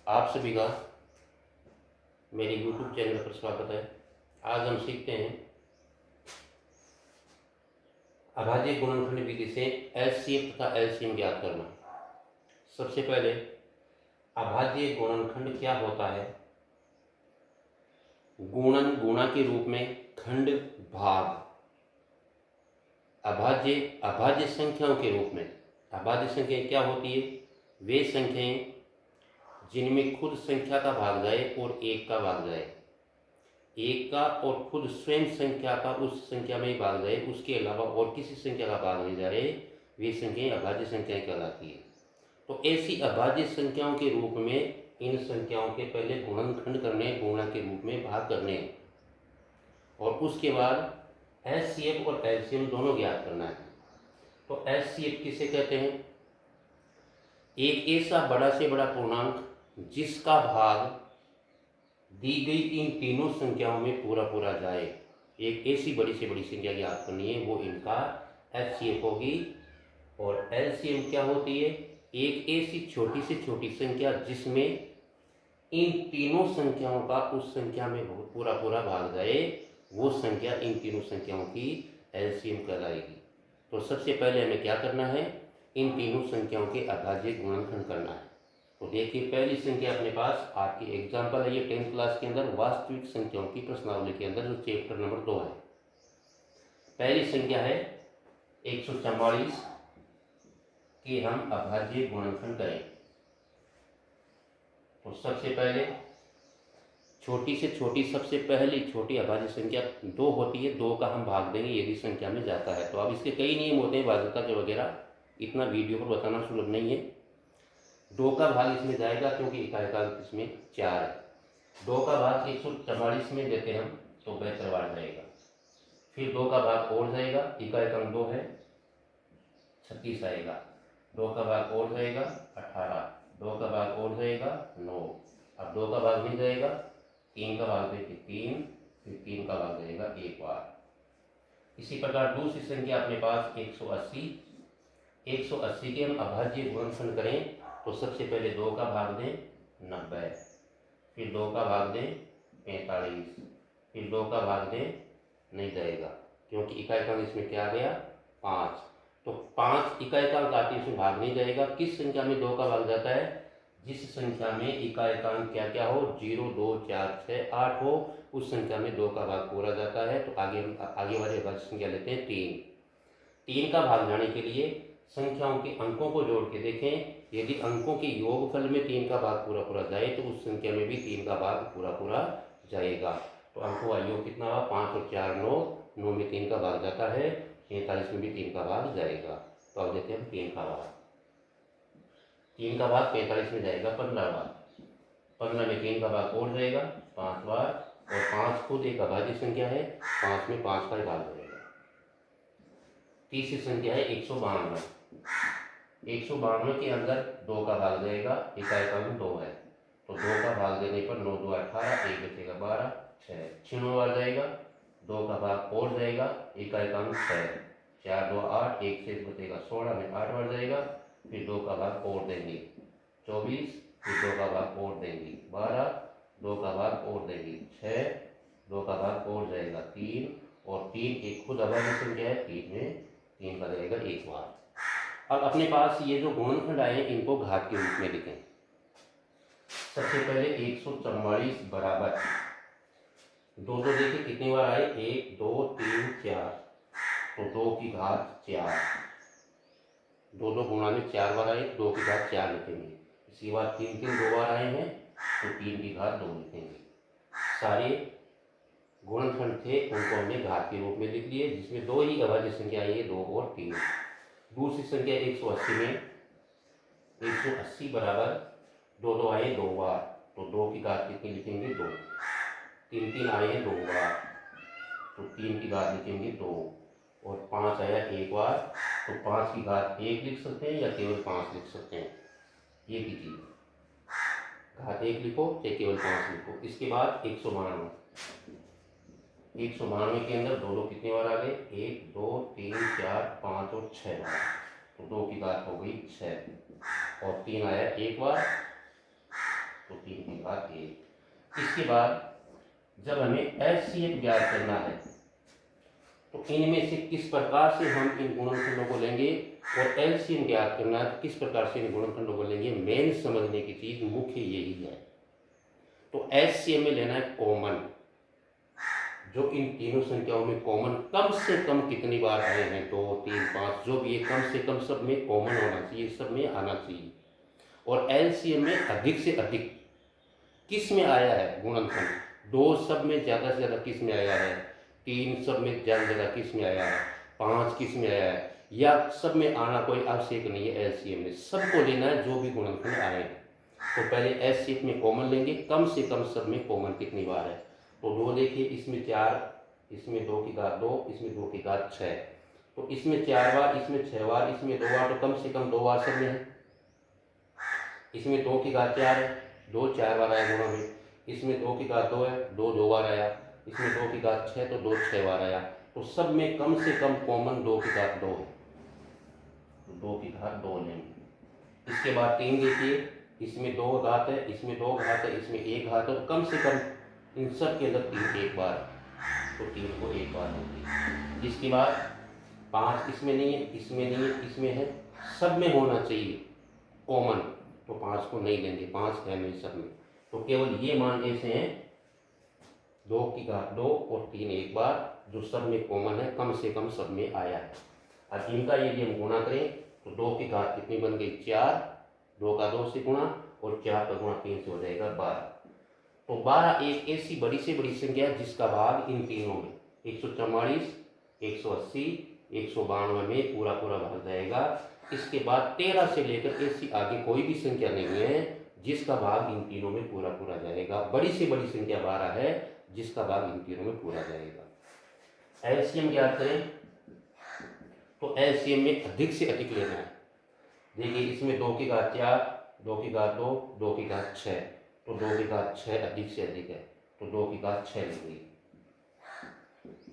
आप सभी का मेरे YouTube चैनल पर स्वागत है। आज हम सीखते हैं अभाज्य गुणनखंड विधि से एलसीएम तथा एलसीएम ज्ञात करना। सबसे पहले अभाज्य गुणनखंड क्या होता है? गुणन गुणा के रूप में, खंड भाग। अभाज्य संख्याओं के रूप में। अभाज्य संख्याएं क्या होती है? वे संख्याएं जिनमें खुद संख्या का भाग जाए और एक का भाग जाए, एक का और खुद स्वयं संख्या का उस संख्या में भाग जाए, उसके अलावा और किसी संख्या का भाग नहीं जाए, वे संख्याएं अभाज्य संख्याएं कहलाती है। तो ऐसी अभाज्य संख्याओं के रूप में इन संख्याओं के पहले गुणनखंड करने, गुणा के रूप में भाग करने, और उसके बाद एलसीएम और एलसीएम दोनों ज्ञात करना है। तो एलसीएम किसे कहते हैं? एक ऐसा बड़ा से बड़ा पूर्णांक जिसका भाग दी गई इन तीनों संख्याओं में पूरा पूरा जाए। एक ऐसी बड़ी से बड़ी संख्या ज्ञात करनी है, वो इनका एलसीएम होगी। और एलसीएम क्या होती है? एक ऐसी छोटी से छोटी संख्या जिसमें इन तीनों संख्याओं का उस संख्या में पूरा पूरा भाग जाए, वो संख्या इन तीनों संख्याओं की एलसीएम कहलाएगी। तो सबसे पहले हमें क्या करना है? इन तीनों संख्याओं के अभाज्य गुणनखंड करना है। तो देखिए, पहली संख्या अपने पास आपकी एग्जाम्पल है, ये 10th क्लास के अंदर वास्तविक संख्याओं की प्रश्नावली के अंदर जो चैप्टर नंबर 2 है। पहली संख्या है 144 कि हम अभाज्य गुणनखंड करें। तो सबसे पहले छोटी से छोटी, सबसे पहली छोटी अभाज्य संख्या 2 होती है। 2 का हम भाग देंगे यदि संख्या में जाता है। तो अब इसके कई नियम होते हैं भाज्यता के वगैरह, इतना वीडियो पर बताना सुलभ नहीं है। 2 का भाग इसमें जाएगा क्योंकि इकाएकांक इसमें 4 है। 2 का भाग 144 में देते हम तो बेहतर बार जाएगा। फिर 2 का भाग और जाएगा, इकाएकांक 2 है, 36 आएगा। 2 का भाग और जाएगा 18, 2 का भाग और जाएगा 9। अब 2 का भाग नहीं जाएगा, 3 का भाग देते 3, फिर 3 का भाग जाएगा एक बार। इसी प्रकार दूसरी संख्या अपने पास 180। 180 के हम अभाज्य गुणनखंड करें तो सबसे पहले 2 का भाग दें 90, फिर 2 का भाग दें 45, फिर 2 का भाग दें, नहीं जाएगा क्योंकि इकाएकांक इसमें क्या आ गया 5। तो 5 इकाएकांक आती है, इसमें भाग नहीं जाएगा। किस संख्या में 2 का भाग जाता है? जिस संख्या में इकाएकांक क्या क्या हो, 0, 2, 4, 6, 8 हो, उस संख्या में 2 का भाग पूरा जाता है। तो आगे हम आगे वाली अभाज्य संख्या लेते हैं 3। 3 का भाग जाने के लिए संख्याओं के अंकों को जोड़ के देखें। यदि अंकों के योगफल में 3 का भाग पूरा पूरा जाए तो उस संख्या में भी 3 का भाग पूरा पूरा जाएगा। तो अंकों का योग कितना हुआ? 5 और 4 9, 9 में 3 का भाग जाता है, 45 में भी 3 का भाग जाएगा। तो अब देते हैं हम 3 का भाग। 3 का भाग 45 में जाएगा 15 बार, 15 में 3 का भाग और जाएगा 5 बार, और 5 खुद एक अभाज्य संख्या है, 5 में 5 का ही भाग जाएगा। तीसरी संख्या है 192। 192 के अंदर 2 का भाग जाएगा, इकाएकांक 2 है, तो 2 का भाग देने पर 9 2 18, 1 बचेगा 12, 6 बार जाएगा। 2 का भाग और जाएगा, इकाएकांक 6, 4 2 8, 1 से बचेगा 16 में 8 बार जाएगा। फिर 2 का भाग और देंगे 24, फिर 2 का भाग और देंगे 12, 2 का भाग और देंगे 6, 2 का भाग और जाएगा 3, और 3 एक खुद अभाज्य संख्या है, 3 में 3 का जाएगा एक बार। अब अपने पास ये जो गुणनखंड आए हैं इनको घात के रूप में लिखें। सबसे पहले 144 बराबर 2 2 देखिए कितनी बार आए, 1 2 3 4, तो 2 की घात 4, 2 2 गुणा में 4 बार आए, 2 की घात 4 लिखेंगे। इसी बार 3 3 2 बार आए हैं तो 3 की घात 2 लिखेंगे। सारे गुणनखंड थे उनको हमने घात के रूप में लिख लिए, जिसमें 2 ही अभाज्य संख्या आई है, 2 और 3। दूसरी संख्या 180 में 180 बराबर 2 2 आए 2 बार, तो 2 की घात कितनी लिखेंगे 2। 3 3 आए हैं 2 बार, तो 3 की घात लिखेंगे 2, और 5 आया एक बार, तो 5 की घात 1 लिख सकते हैं या केवल 5 लिख सकते हैं, ये कीजिए, घात 1 लिखो या केवल 5 लिखो। इसके बाद 192। 192 के अंदर 2 2 कितनी बार आ गए, 1 2 3 4 5 और 6 बार, तो 2 की घात हो गई 6, और 3 आया एक बार, तो 3 की घात 1। इसके बाद जब हमें एचसीएफ ज्ञात करना है तो इनमें से किस प्रकार से हम इन गुणनखंडों को लेंगे और एलसीएम ज्ञात करना है किस प्रकार से इन गुणनखंडों को लेंगे, मेन समझने की चीज मुख्य यही है। तो एचसीएम में लेना है कॉमन, जो इन तीनों संख्याओं में कॉमन कम से कम कितनी बार आए हैं, 2 3 5 जो भी है कम से कम सब में कॉमन होना चाहिए, सब में आना चाहिए। और एलसीएम में अधिक से अधिक किस में आया है गुणनखंड, 2 सब में ज़्यादा से ज़्यादा किस में आया है, 3 सब में ज़्यादा से ज़्यादा किस में आया है, 5 किस में आया है, या सब में आना कोई आवश्यक नहीं है। एलसीएम में सबको लेना है जो भी गुणनखंड आए हैं। तो पहले एचसीएफ में कॉमन लेंगे, कम से कम सब में कॉमन कितनी बार है। तो 2 देखिए, इसमें 4, इसमें 2 की घात 2, इसमें 2 की घात 6, तो इसमें 4 बार, इसमें 6 बार, इसमें 2 बार, तो कम से कम 2 बार सब में है। इसमें 2 की घात 4 है, 2 4 बार आया गुणा में। इसमें 2 की घात 2 है, 2 2 बार आया। इसमें 2 की घात 6, तो 2 6 बार आया। तो सब में कम से कम कॉमन 2 की घात 2 है, तो 2 की घात 2 लेंगे। इसके बाद 3 देखिए, इसमें 2 घात है, इसमें 2 घात है, इसमें 1 घात है, तो कम से कम इन सब के अंदर 3 एक बार, तो 3 को एक बार होगी। इसके बाद 5 इसमें नहीं है, इसमें नहीं है, इसमें है, सब में होना चाहिए कॉमन, तो 5 को नहीं लेंगे, 5 है नहीं सब में। तो केवल ये मान ऐसे हैं 2 की घात 2 और 3 एक बार, जो सब में कॉमन है, कम से कम सब में आया है। अब इनका यदि हम गुणा करें तो 2 की घात कितनी बन गई, 4, 2 का 2 से गुणा और 4 का गुणा 3 से हो जाएगा 12। तो 12 एक ऐसी बड़ी से बड़ी संख्या है जिसका भाग इन तीनों में 144, 180, 192 में पूरा पूरा भाग जाएगा। इसके बाद 13 से लेकर ऐसी आगे कोई भी संख्या नहीं है जिसका भाग इन तीनों में पूरा पूरा जाएगा। बड़ी से बड़ी संख्या 12 है जिसका भाग इन तीनों में पूरा जाएगा। एलसीएम ज्ञात करें तो एलसीएम में अधिक से अधिक लेना है। देखिए, इसमें 2 की घात 4, 2 की घात 2, 2 की घात 6, तो 2 की घात 6 अधिक से अधिक है, तो 2 की घात 6 लेंगे।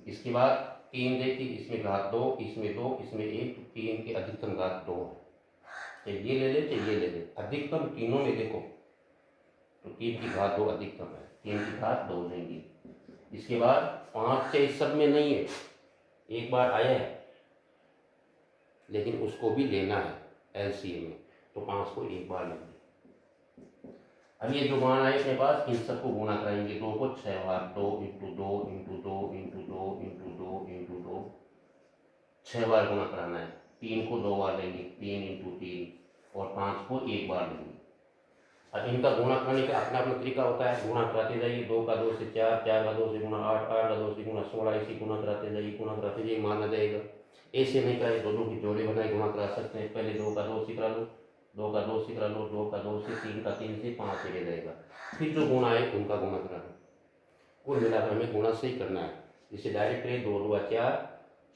इसके बाद 3 देखिए, इसमें घात 2, इसमें 2, इसमें 1, तो 3 की अधिकतम घात 2 है। चाहे ये ले ले, चाहे ये ले ले, अधिकतम तीनों में देखो तो 3 की घात 2 अधिकतम है, 3 की घात 2 लेंगे। इसके बाद 5 चाहे सब में नहीं है, एक बार आया है लेकिन उसको भी लेना है एलसीएम में, तो 5 को एक बार लेंगे। अब ये जो मान आए अपने पास, इन सबको गुणा कराएंगे, 2 को 6 बार, 2 into 2 into 2 into 2 into 2 into 2, 6 बार गुणा कराना है। 3 को 2 बार लेंगे, 3 इंटू 3, और 5 को एक बार लेंगे। अब इनका गुणा कराने का अपना अपना तरीका होता है, गुणा कराते जाइए, 2 का 2 से 4, 4 का 2 से गुणा 8, 8 का 2 से गुणा 16, ऐसे गुणा कराते जाइए, गुणा कराते जाइए, मान आ जाएगा। ऐसे नहीं करे, दोनों की जोड़े बनाए गुणा करा सकते हैं। पहले 2 का 2 से करा लो, 2 का 2 से करा लो, 2 का 2 से, 3 का 3 से, 5 से ले जाएगा। फिर जो गुणा है उनका गुणा करा लो, कुल मिलाकर हमें गुणा से ही करना है। जिसे डायरेक्ट करें, 2 2 4,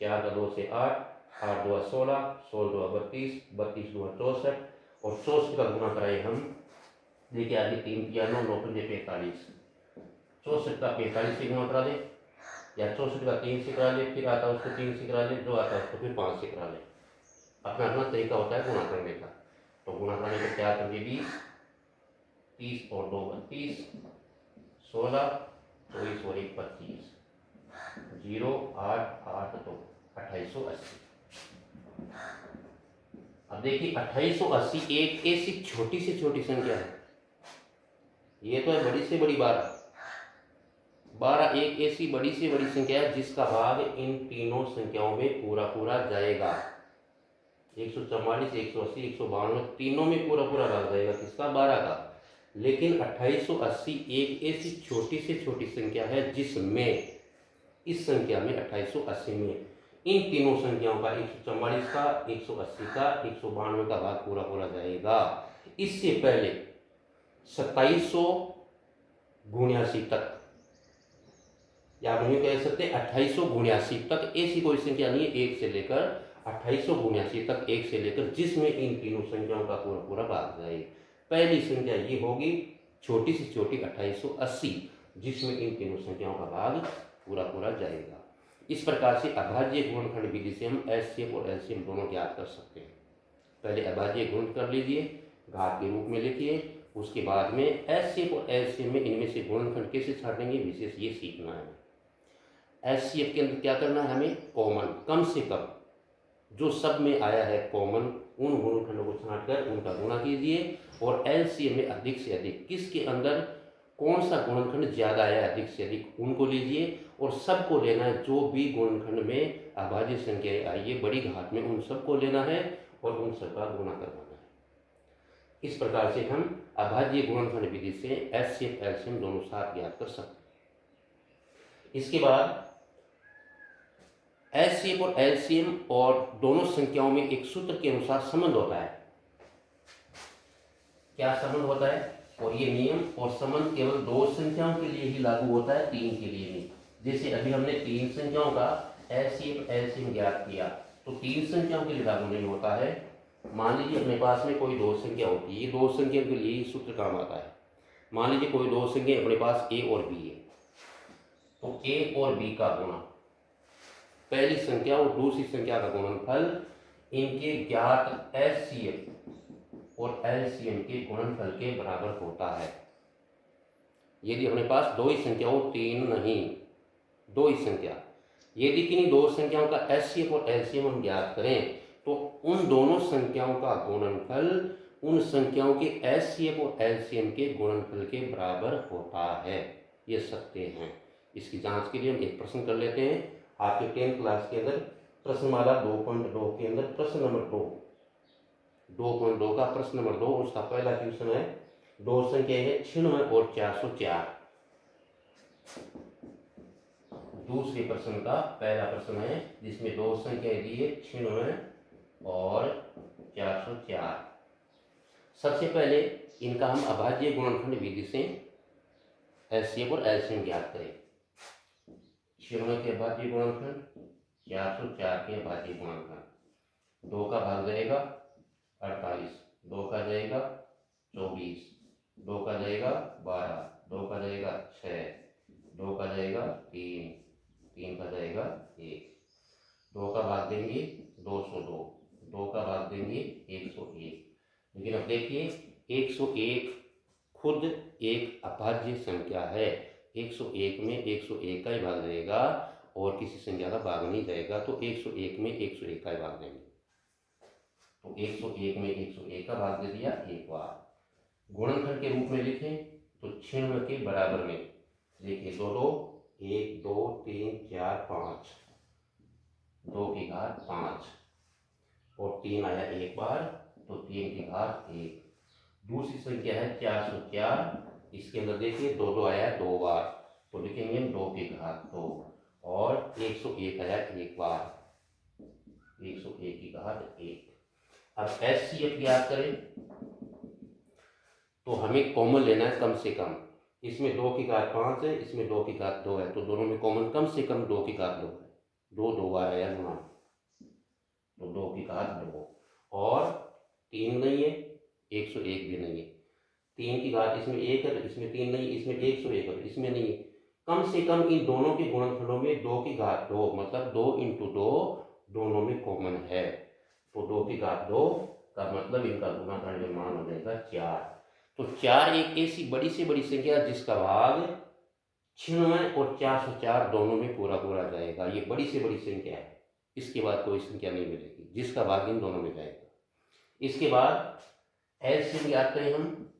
4 का 2 से 8, 8 2 16, 16 2 32, 32 2 64, और 64 का गुणा कराए हम। देखिए, आगे 3 किया 9, 9 पंजे 45, 64 का 45 से गुणा करा दे, या 64 का 3 से करा ले, फिर आता है उसको 3 से करा ले, जो आता है उसको फिर 5 से करा ले। अपना अपना तरीका होता है गुणा करने का। तो गुणा करने के 4 पंजे 20, 30 और 2 32, 16, 24 और 1 25, 0 8 8 2 2880। अब देखिए, 2880 एक ऐसी छोटी से छोटी संख्या है, ये तो है बड़ी से बड़ी 12, 12 एक ऐसी बड़ी से बड़ी संख्या है जिसका भाग इन तीनों संख्याओं में पूरा पूरा जाएगा। 144, 180, 192 तीनों में पूरा पूरा भाग जाएगा, किसका, 12 का। लेकिन 2880 एक ऐसी छोटी से छोटी संख्या है जिसमें इस संख्या में 2880 में इन तीनों संख्याओं का 144 का, 180 का, 192 का भाग पूरा पूरा जाएगा। इससे पहले 2779 तक, या आप यूँ कह सकते हैं 2879 तक ऐसी कोई संख्या नहीं है, 1 से लेकर 2879 तक, 1 से लेकर, जिसमें इन तीनों संख्याओं का पूरा पूरा भाग जाए। पहली संख्या ये होगी छोटी से छोटी 2880, जिसमें इन तीनों संख्याओं का भाग पूरा पूरा जाएगा। इस प्रकार से अभाज्य गुणनखंड विधि से हम एचसीएफ और एलसीएम दोनों ज्ञात कर सकते हैं। पहले अभाज्य गुणन कर लीजिए, घात के रूप में लिखिए, उसके बाद में एचसीएफ और एलसीएम में इनमें से गुणनखंड कैसे छाटेंगे, विशेष ये सीखना है। एचसीएफ के अंदर क्या करना है, हमें कॉमन, कम से कम जो सब में आया है कॉमन, उन गुणनखंडों को छांटकर उनका गुणा कीजिए। और एलसीएम में अधिक से अधिक किसके अंदर कौन सा गुणनखंड ज़्यादा आया है, अधिक से अधिक उनको लीजिए। और सबको लेना है, जो भी गुणनखंड में अभाज्य संख्याएं आई है बड़ी घात में, उन सबको लेना है और उन सबका गुणा करवाना है। इस प्रकार से हम अभाज्य गुणनखंड विधि से एचसीएफ एलसीएम दोनों साथ ज्ञात कर सकते हैं। इसके बाद एचसीएफ और एलसीएम और दोनों संख्याओं में एक सूत्र के अनुसार संबंध होता है। क्या संबंध होता है, और ये नियम और संबंध केवल दो संख्याओं के लिए ही लागू होता है, तीन के लिए नहीं। जैसे अभी हमने तीन संख्याओं का एचसीएफ एलसीएम ज्ञात किया, तो तीन संख्याओं के लिए लागू नहीं होता है। मान लीजिए अपने पास में कोई दो संख्या होती है, ये दो संख्या के लिए सूत्र काम आता है। मान लीजिए कोई दो संख्या अपने पास ए और बी है, तो ए और बी का गुणा, पहली संख्या और दूसरी संख्या का गुणनफल इनके ज्ञात एचसीएफ और एलसीएम के गुणनफल के बराबर होता है। यदि अपने पास दो ही संख्या हो, तीन नहीं, दो ही संख्या, यदि किन्हीं दो संख्याओं का एचसीएफ और एलसीएम हम ज्ञात करें, तो उन दोनों संख्याओं का गुणनफल उन संख्याओं के एचसीएफ और एलसीएम के गुणनफल के बराबर होता है। ये सत्य हैं। इसकी जांच के लिए हम एक प्रश्न कर लेते हैं। आपके 10th क्लास के अंदर प्रश्नमाला 2.2 के अंदर प्रश्न नंबर 2.2 का प्रश्न नंबर 2, उसका पहला क्वेश्चन है, दो संख्या है 96 और 404। दूसरे प्रश्न का पहला प्रश्न है जिसमें दो संख्या दी है 96 और 404। सबसे पहले इनका हम अभाज्य गुणनखंड विधि से एचसीएफ और एलसीएम ज्ञात करें। 96 के अभाज्य गुणनखंड, 404 के अभाज्य गुणनखंड। 2 का भाग जाएगा 48, 2 का जाएगा 24, 2 का जाएगा 12, 2 का जाएगा 6, 2 का जाएगा 3, 3 का जाएगा 1, 2 का भाग देंगे 202, 2 का भाग देंगे 101। लेकिन अब देखिए 101 खुद एक अभाज्य संख्या है। 101 में 101 का ही भाग जाएगा और किसी संख्या का भाग नहीं जाएगा, तो 101 में 101 का ही भाग देंगे। तो 101 में 101 का भाग दे दिया एक बार। गुणनखंड के रूप में लिखें तो 96 के बराबर में देखिए 2 2, 1 2 3 4 5, 2 की घात 5 और 3 आया एक बार, तो 3 की घात 1। दूसरी संख्या है 404, इसके अंदर देखिए 2 2 आया 2 बार, तो लिखेंगे हम 2 की घात 2 और 101 आया एक बार, 101 की घात 1। अब एचसीएफ ज्ञात करें तो हमें कॉमन लेना है कम से कम। इसमें 2 की घात 5 है, इसमें 2 की घात 2 है, तो दोनों में कॉमन कम से कम 2 की घात 2 है। 2 2 बार आया गुणा, तो 2 की घात 2 और 3 नहीं है, 101 भी नहीं है। 3 की घात इसमें 1 है, इसमें 3 नहीं, इसमें 101 है, इसमें नहीं है। कम से कम इन दोनों के गुणनफलों में 2 की घात 2 मतलब 2 × 2 दोनों में कॉमन है, तो 2 की घात 2 का मतलब इनका गुणा करने में मान हो जाएगा 4। तो 4 एक ऐसी बड़ी से बड़ी संख्या जिसका भाग 96 और 404 दोनों में पूरा पूरा जाएगा। ये बड़ी से बड़ी संख्या है, इसके बाद कोई संख्या नहीं मिलेगी जिसका भाग इन दोनों में जाएगा। इसके बाद एलसीएम ज्ञात करें हम।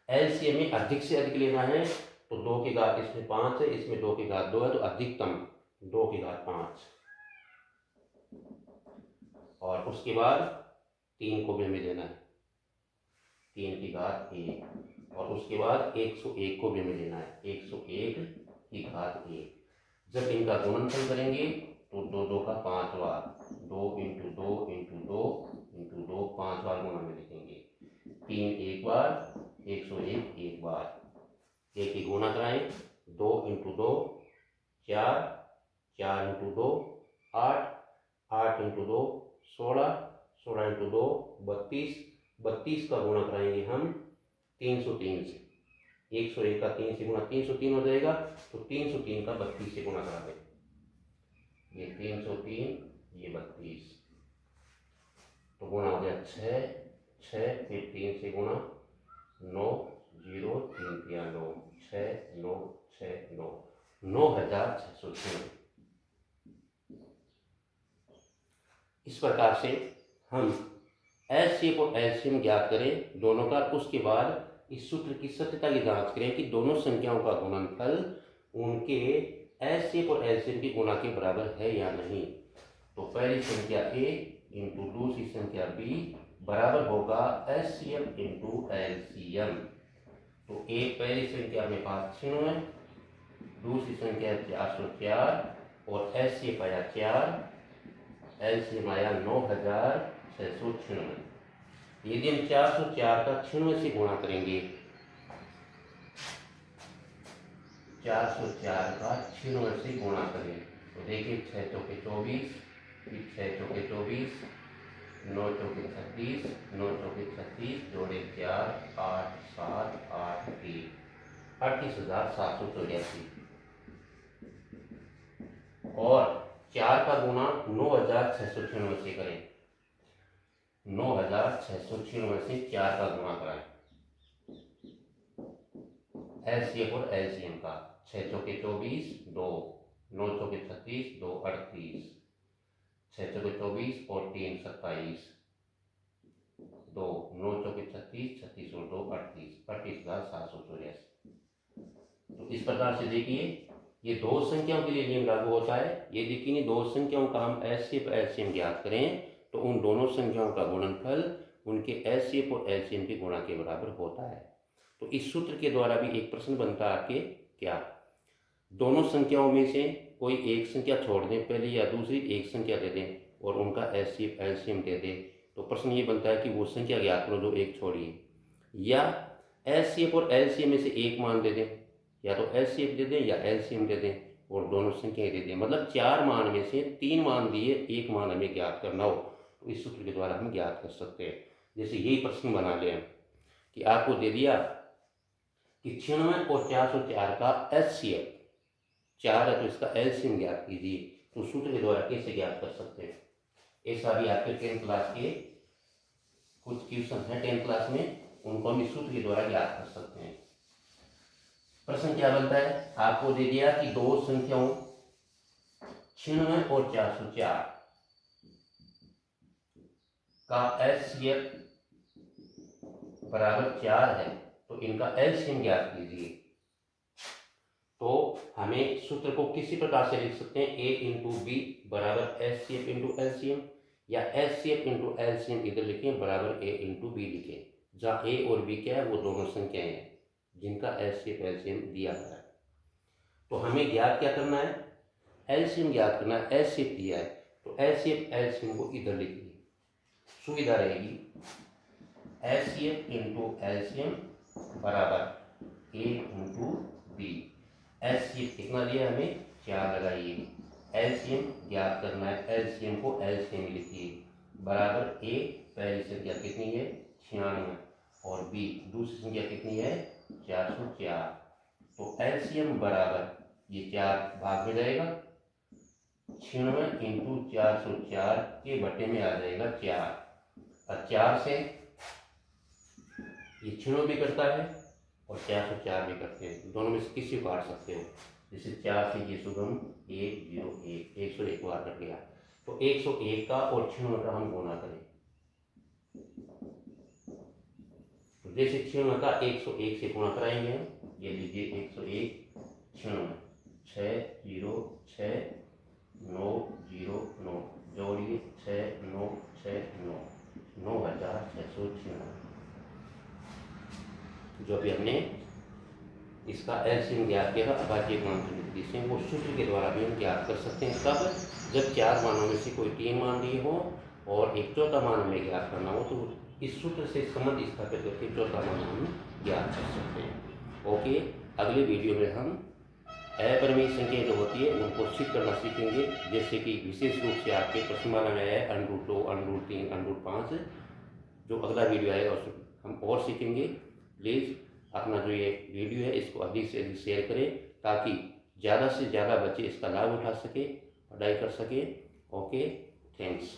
एलसीएम में अधिक से अधिक लेना है, तो 2 की घात इसमें 5 है, इसमें 2 की घात 2 है, तो अधिकतम 2 की घात 5 और उसके बाद 3 को भी हमें लेना है, 3 की घात 1 और उसके बाद 101 को भी हमें लेना है, 101 की घात 1। जब इनका गुणनफल करेंगे तो 2 2 का 5 बार, 2 × 2 × 2 × 2 5 बार गुणा में लिखेंगे, 3 एक बार, 101 एक बार। एक ही गुणा कराएं, 2 × 2 4, 4 × 2 8, 8 × 2 16, 16 × 2 32, 32 का गुणा कराएंगे हम 303 से। 101 का 3 से गुणा 303 हो जाएगा, तो 303 का 32 से गुणा करा दें। ये 303, ये 32, तो गुणा हो गया 6, 6 फिर 3 से गुणा, 9 0 3 3 9 6 9 6 9 9696। इस प्रकार से हम एलसीएम और एलसीएम ज्ञात करें दोनों का, उसके बाद इस सूत्र की सत्यता की जांच करें कि दोनों संख्याओं का गुणनफल उनके एलसीएम और एलसीएम के गुणा के बराबर है या नहीं। तो पहली संख्या ए इंटू दूसरी संख्या बी बराबर होगा एलसीएम इंटू एलसीएम। तो ए पहली संख्या में 596, दूसरी संख्या 404 और एलसीएम आया 4, एलसीएम आया 9696। यदि हम 404 का 96 से गुणा करेंगे, 404 का 96 से गुणा करें तो देखिए 6 चौके 24, फिर 6 चौके 24, 9 चौके 36, 9 चौके 36 जोड़े 4 8 7 8 3 38,784। और 4 का गुणा 9696 से करें, 9696 से 4 का गुणा कराएं एलसीएम और एलसीएम का। 6 चौके 24 2, 9 चौके 36 2 38, 6 चौके 24 और 3 27, 2 9 चौके 36 36 और 2 38, 38,784। तो इस प्रकार से देखिए ये दो संख्याओं के लिए नियम लागू होता है। यदि किन्हीं दो संख्याओं का हम एलसीएम एलसीएम ज्ञात करें तो उन दोनों संख्याओं का गुणनफल उनके एलसीएम और एलसीएम के गुणा के बराबर होता है। तो इस सूत्र के द्वारा भी एक प्रश्न बनता है आपके, क्या दोनों संख्याओं में से कोई एक संख्या छोड़ दें पहली या दूसरी एक संख्या दे दें और उनका एलसीएम एलसीएम दे दें, तो प्रश्न ये बनता है कि वो संख्या ज्ञात करो जो एक छोड़िए, या एलसीएम और एलसीएम में से एक मान दे दें, या तो एलसीएम दे दें या एलसीएम दे दें और दोनों संख्याएं दे दें। मतलब 4 मान में से 3 मान दिए, एक मान हमें ज्ञात करना हो तो इस सूत्र के द्वारा हम ज्ञात कर सकते हैं। जैसे यही प्रश्न बना लें कि आपको दे दिया कि 96 और 404 का एलसीएम 4 है तो इसका एलसीएम ज्ञात कीजिए, तो सूत्र के द्वारा कैसे ज्ञात कर सकते हैं। ऐसा भी आपके 10th क्लास के कुछ क्वेश्चन हैं 10th क्लास में, उनको हम इस सूत्र के द्वारा ज्ञात कर सकते हैं। प्रश्न क्या बनता है, आपको दे दिया कि दो संख्याओं 96 और 404 का एलसीएम बराबर 4 है तो इनका एलसीएम ज्ञात कीजिए। तो हमें सूत्र को किसी प्रकार से लिख सकते हैं, ए इंटू बी बराबर एलसीएम इंटू एलसीएम, या एलसीएम इंटू एलसीएम इधर लिखें बराबर ए इंटू बी लिखें, जहाँ ए और बी क्या है वो दोनों संख्याएं हैं जिनका एलसीएम एलसीएम दिया गया है। तो हमें ज्ञात क्या करना है, एलसीएम ज्ञात करना है। एलसीएम दिया है तो एलसीएम एलसीएम को इधर लिखिए, सुविधा रहेगी। एलसीएम इंटू एलसीएम बराबर ए इंटू बी। एलसीएम कितना दिया हमें 4 लगाइए, एलसीएम ज्ञात करना है, एलसीएम को एलसीएम लिखिए बराबर ए पहली संख्या कितनी है 96 और बी दूसरी संख्या कितनी है 404। तो एलसीएम बराबर ये 4 भाग में जाएगा, 96 इंटू 404 के बटे में आ जाएगा 4, और 4 से ये 96 भी करता है और 404 भी करते हैं, दोनों में से किसी को काट सकते हो। जैसे 4 से ये सुगम 101 101 बार कट गया, तो 101 का और 96 का हम गुणा करें, तो जैसे 96 का 101 से गुणा कराएंगे हम, ये लीजिए 101 96 6 0 6 9 0 9 जोड़िए 6 9 6 9 9696। जो भी हमने इसका एलसीएम ज्ञात किया था अभाज्य गुणांक से, वो सूत्र के द्वारा भी हम ज्ञात कर सकते हैं। तब जब 4 मानों में से कोई 3 मान दिए हो और एक चौथा मान हमें ज्ञात करना हो तो इस सूत्र से संबंध स्थापित करके चौथा मान हम ज्ञात कर सकते हैं। ओके, अगले वीडियो में हम अपरिमेय संख्या जो होती है उनको सिद्ध करना सीखेंगे, जैसे कि विशेष रूप से आपके प्रश्नमाला में आया है √2 √3 √5, जो अगला वीडियो आएगा उसमें हम और सीखेंगे। प्लीज़ अपना जो ये वीडियो है इसको अधिक से अधिक शेयर करें ताकि ज़्यादा से ज़्यादा बच्चे इसका लाभ उठा सके, पढ़ाई कर सके। Okay, thanks.